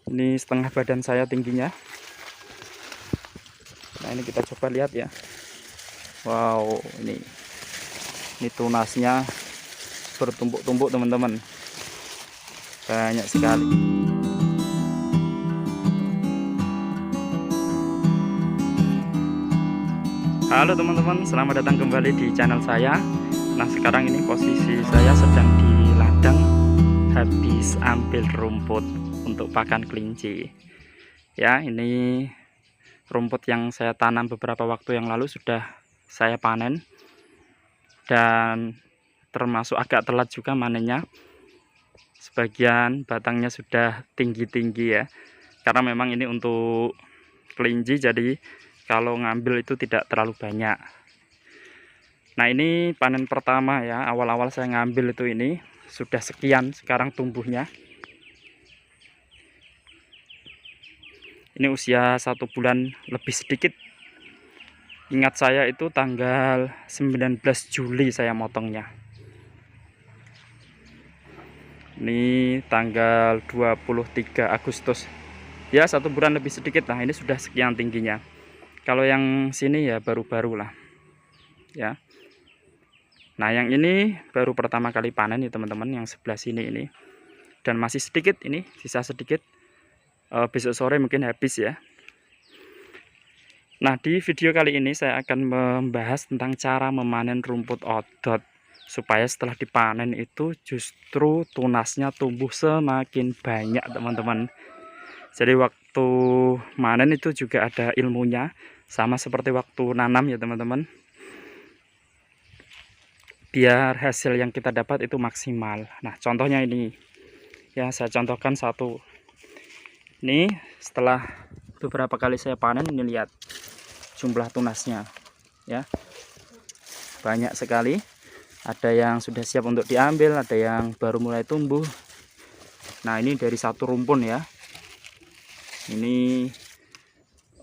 Ini setengah badan saya tingginya. Nah, ini kita coba lihat ya. Wow, ini tunasnya bertumpuk-tumpuk teman-teman, banyak sekali. Halo teman-teman, selamat datang kembali di channel saya. Nah, sekarang ini posisi saya sedang di ladang, habis ambil rumput untuk pakan kelinci ya. Ini rumput yang saya tanam beberapa waktu yang lalu sudah saya panen, dan termasuk agak telat juga manennya. Sebagian batangnya sudah tinggi-tinggi ya, karena memang ini untuk kelinci, jadi kalau ngambil itu tidak terlalu banyak. Nah, ini panen pertama ya. Awal-awal saya ngambil itu ini sudah sekian sekarang tumbuhnya. Ini usia 1 bulan lebih sedikit. Ingat saya itu tanggal 19 Juli saya motongnya. Ini tanggal 23 Agustus. Ya, 1 bulan lebih sedikit. Nah, ini sudah sekian tingginya. Kalau yang sini ya baru-baru lah ya. Nah, yang ini baru pertama kali panen ya teman-teman, yang sebelah sini ini. Dan masih sedikit, ini sisa sedikit. Besok sore mungkin habis ya. Nah, di video kali ini saya akan membahas tentang cara memanen rumput odot, supaya setelah dipanen itu justru tunasnya tumbuh semakin banyak teman-teman. Jadi waktu manen itu juga ada ilmunya, sama seperti waktu nanam ya teman-teman, biar hasil yang kita dapat itu maksimal. Nah, contohnya ini ya, saya contohkan satu. Ini setelah beberapa kali saya panen, ini lihat jumlah tunasnya ya, banyak sekali. Ada yang sudah siap untuk diambil, ada yang baru mulai tumbuh. Nah, ini dari satu rumpun ya. Ini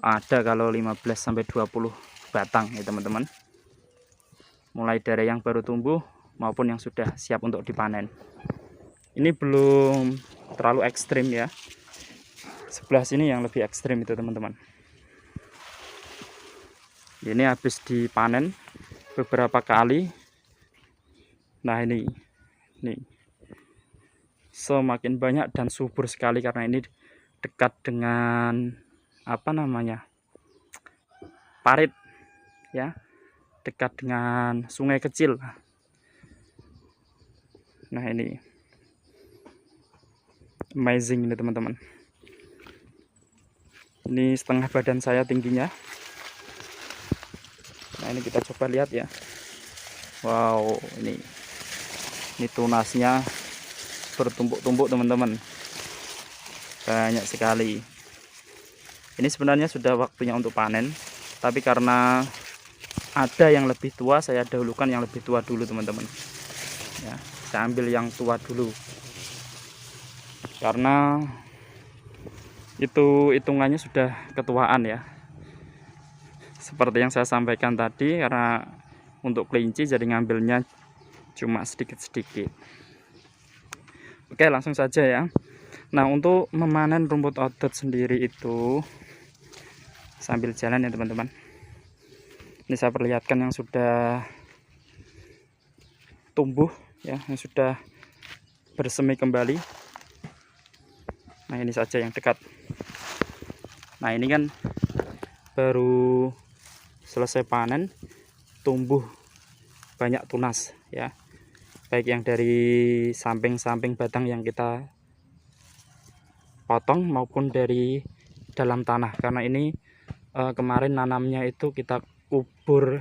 ada kalau 15-20 batang ya teman-teman, mulai dari yang baru tumbuh maupun yang sudah siap untuk dipanen. Ini belum terlalu ekstrim ya, sebelah sini yang lebih ekstrim itu teman-teman. Ini habis dipanen beberapa kali. Nah, ini semakin banyak dan subur sekali, karena ini dekat dengan apa namanya, parit ya, dekat dengan sungai kecil. Nah, ini amazing ini teman-teman. Ini setengah badan saya tingginya. Nah, ini kita coba lihat ya. Wow, ini tunasnya bertumpuk-tumpuk teman-teman, banyak sekali. Ini sebenarnya sudah waktunya untuk panen, tapi karena ada yang lebih tua, saya dahulukan yang lebih tua dulu teman-teman ya. Saya ambil yang tua dulu, karena itu hitungannya sudah ketuaan ya, seperti yang saya sampaikan tadi. Karena untuk kelinci jadi ngambilnya cuma sedikit-sedikit. Oke, langsung saja ya. Nah, untuk memanen rumput odot sendiri itu sambil jalan ya teman-teman. Ini saya perlihatkan yang sudah tumbuh ya, yang sudah bersemi kembali. Nah, ini saja yang dekat. Nah, ini kan baru selesai panen, tumbuh banyak tunas ya, baik yang dari samping-samping batang yang kita potong maupun dari dalam tanah. Karena ini kemarin nanamnya itu kita kubur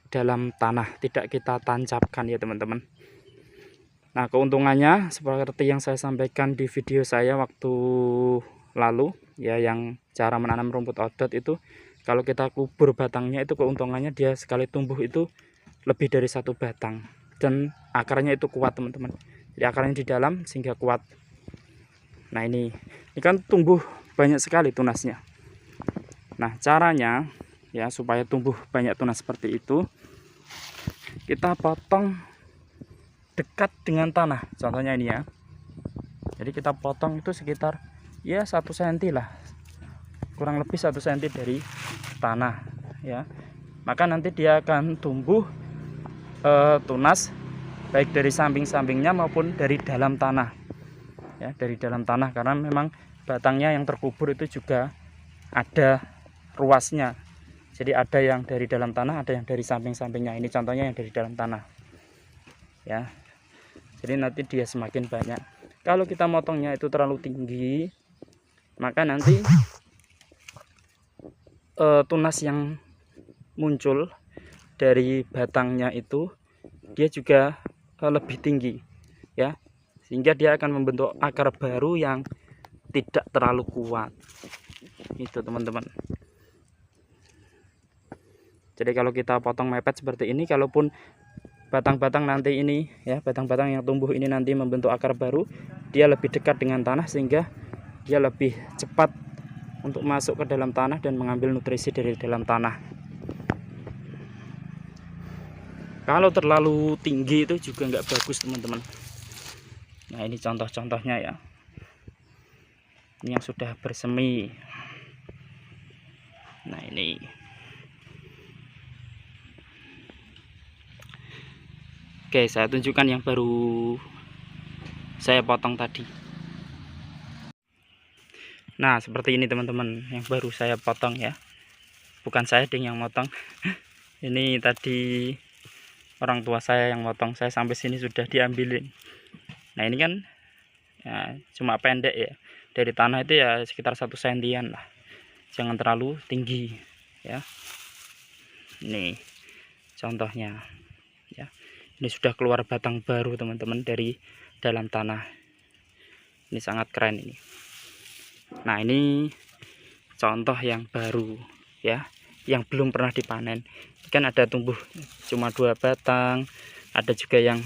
dalam tanah, tidak kita tancapkan ya teman-teman. Nah, keuntungannya seperti yang saya sampaikan di video saya waktu lalu ya, yang cara menanam rumput odot itu, kalau kita kubur batangnya itu keuntungannya dia sekali tumbuh itu lebih dari 1 batang, dan akarnya itu kuat teman-teman. Jadi akarnya di dalam sehingga kuat. Nah, ini kan tumbuh banyak sekali tunasnya. Nah, caranya ya supaya tumbuh banyak tunas seperti itu, kita potong dekat dengan tanah. Contohnya ini ya. Jadi kita potong itu sekitar ya 1 cm lah, kurang lebih 1 cm dari tanah ya. Maka nanti dia akan tumbuh tunas baik dari samping-sampingnya maupun dari dalam tanah ya, dari dalam tanah, karena memang batangnya yang terkubur itu juga ada ruasnya. Jadi ada yang dari dalam tanah, ada yang dari samping-sampingnya. Ini contohnya yang dari dalam tanah ya. Jadi nanti dia semakin banyak. Kalau kita motongnya itu terlalu tinggi, maka nanti tunas yang muncul dari batangnya itu dia juga lebih tinggi ya, sehingga dia akan membentuk akar baru yang tidak terlalu kuat itu teman-teman. Jadi kalau kita potong mepet seperti ini, kalaupun batang-batang nanti ini ya, batang-batang yang tumbuh ini nanti membentuk akar baru, dia lebih dekat dengan tanah sehingga dia lebih cepat untuk masuk ke dalam tanah dan mengambil nutrisi dari dalam tanah. Kalau terlalu tinggi itu juga nggak bagus teman-teman. Nah ini contoh-contohnya ya, ini yang sudah bersemi. Nah ini oke, saya tunjukkan yang baru saya potong tadi. Nah seperti ini teman-teman, yang baru saya potong ya, bukan saya ding yang motong. Ini tadi orang tua saya yang motong, saya sampai sini sudah diambilin. Nah ini kan ya, cuma pendek ya, dari tanah itu ya sekitar 1 cm lah, jangan terlalu tinggi ya. Ini contohnya ya, ini sudah keluar batang baru teman-teman dari dalam tanah. Ini sangat keren ini. Nah ini contoh yang baru ya, yang belum pernah dipanen. Kan ada tumbuh cuma 2 batang, ada juga yang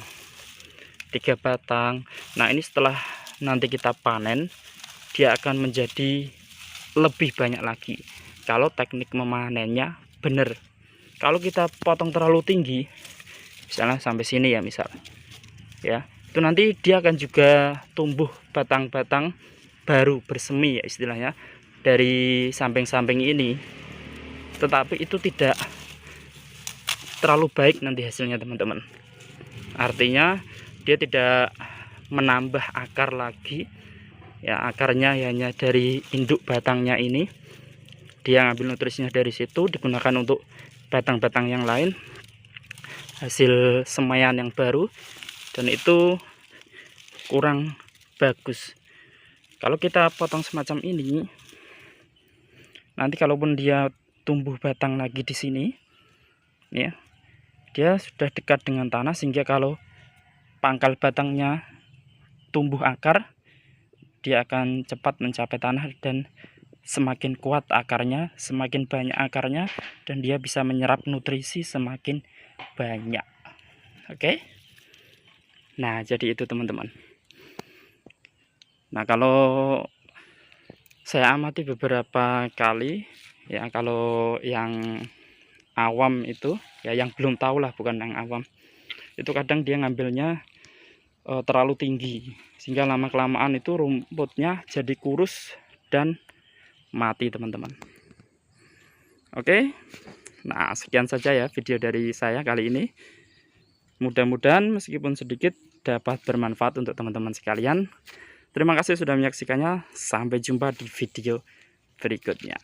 3 batang. Nah ini setelah nanti kita panen, dia akan menjadi lebih banyak lagi kalau teknik memanennya benar. Kalau kita potong terlalu tinggi, misalnya sampai sini ya misal ya, itu nanti dia akan juga tumbuh batang-batang baru bersemi ya istilahnya dari samping-samping ini, tetapi itu tidak terlalu baik nanti hasilnya teman-teman. Artinya dia tidak menambah akar lagi ya, akarnya hanya dari induk batangnya ini, dia ngambil nutrisinya dari situ, digunakan untuk batang-batang yang lain, hasil semaian yang baru, dan itu kurang bagus. Kalau kita potong semacam ini, nanti kalaupun dia tumbuh batang lagi di sini ya, dia sudah dekat dengan tanah, sehingga kalau pangkal batangnya tumbuh akar, dia akan cepat mencapai tanah dan semakin kuat akarnya, semakin banyak akarnya, dan dia bisa menyerap nutrisi semakin banyak. Oke. Nah jadi itu teman-teman. Nah kalau saya amati beberapa kali ya, kalau yang awam itu ya, yang belum tahu lah, bukan yang awam, itu kadang dia ngambilnya terlalu tinggi, sehingga lama kelamaan itu rumputnya jadi kurus dan mati teman-teman. Oke, nah sekian saja ya video dari saya kali ini. Mudah-mudahan meskipun sedikit dapat bermanfaat untuk teman-teman sekalian. Terima kasih sudah menyaksikannya. Sampai jumpa di video berikutnya.